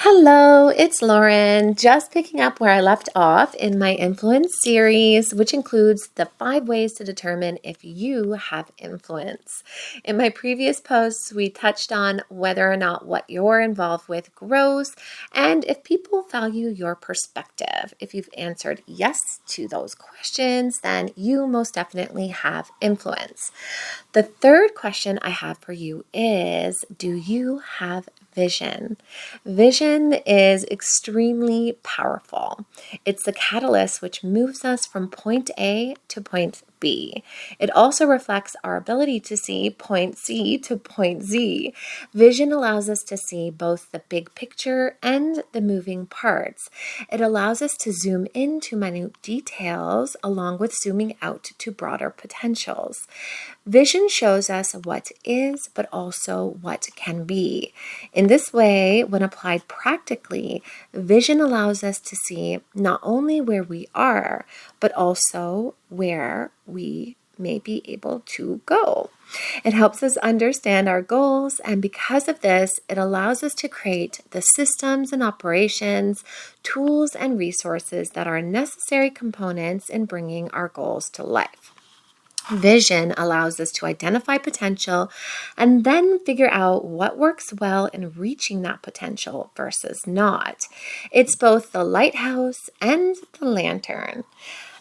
Hello, it's Lauren, just picking up where I left off in my influence series, which includes the 5 ways to determine if you have influence. In my previous posts, we touched on whether or not what you're involved with grows and if people value your perspective. If you've answered yes to those questions, then you most definitely have influence. The third question I have for you is, do you have vision? Vision is extremely powerful. It's the catalyst which moves us from point A to point B. It also reflects our ability to see point C to point Z. Vision allows us to see both the big picture and the moving parts. It allows us to zoom into minute details along with zooming out to broader potentials. Vision shows us what is, but also what can be. In this way, when applied practically, vision allows us to see not only where we are, but also where we may be able to go. It helps us understand our goals, and because of this, it allows us to create the systems and operations, tools and resources that are necessary components in bringing our goals to life. Vision allows us to identify potential and then figure out what works well in reaching that potential versus not. It's both the lighthouse and the lantern,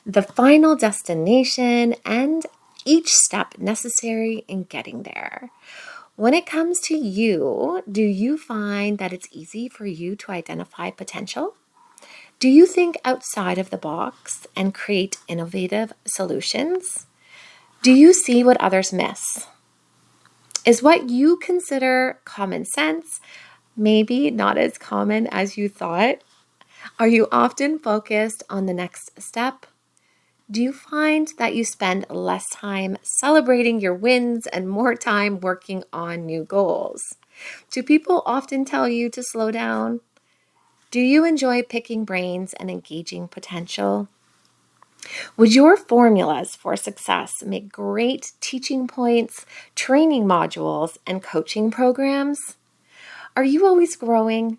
the final destination and each step necessary in getting there. When it comes to you, do you find that it's easy for you to identify potential? Do you think outside of the box and create innovative solutions? Do you see what others miss? Is what you consider common sense maybe not as common as you thought? Are you often focused on the next step? Do you find that you spend less time celebrating your wins and more time working on new goals? Do people often tell you to slow down? Do you enjoy picking brains and engaging potential? Would your formulas for success make great teaching points, training modules, and coaching programs? Are you always growing?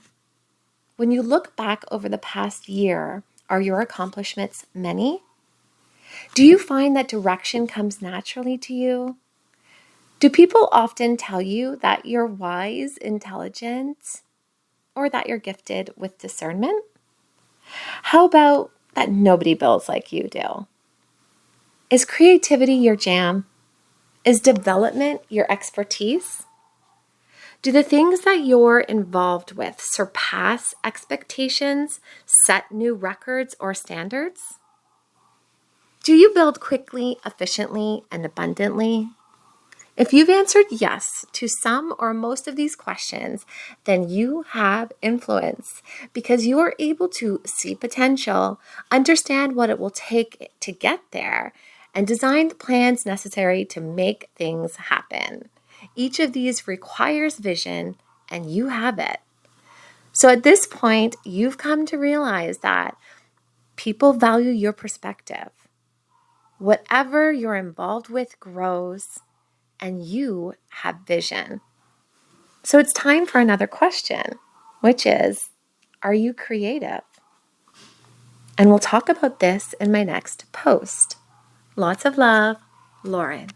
When you look back over the past year, are your accomplishments many? Do you find that direction comes naturally to you? Do people often tell you that you're wise, intelligent, or that you're gifted with discernment? How about that nobody builds like you do? Is creativity your jam? Is development your expertise? Do the things that you're involved with surpass expectations, set new records or standards? Do you build quickly, efficiently, and abundantly? If you've answered yes to some or most of these questions, then you have influence because you are able to see potential, understand what it will take to get there, and design the plans necessary to make things happen. Each of these requires vision, and you have it. So at this point, you've come to realize that people value your perspective. Whatever you're involved with grows, and you have vision. So it's time for another question, which is, are you creative? And we'll talk about this in my next post. Lots of love, Lauren.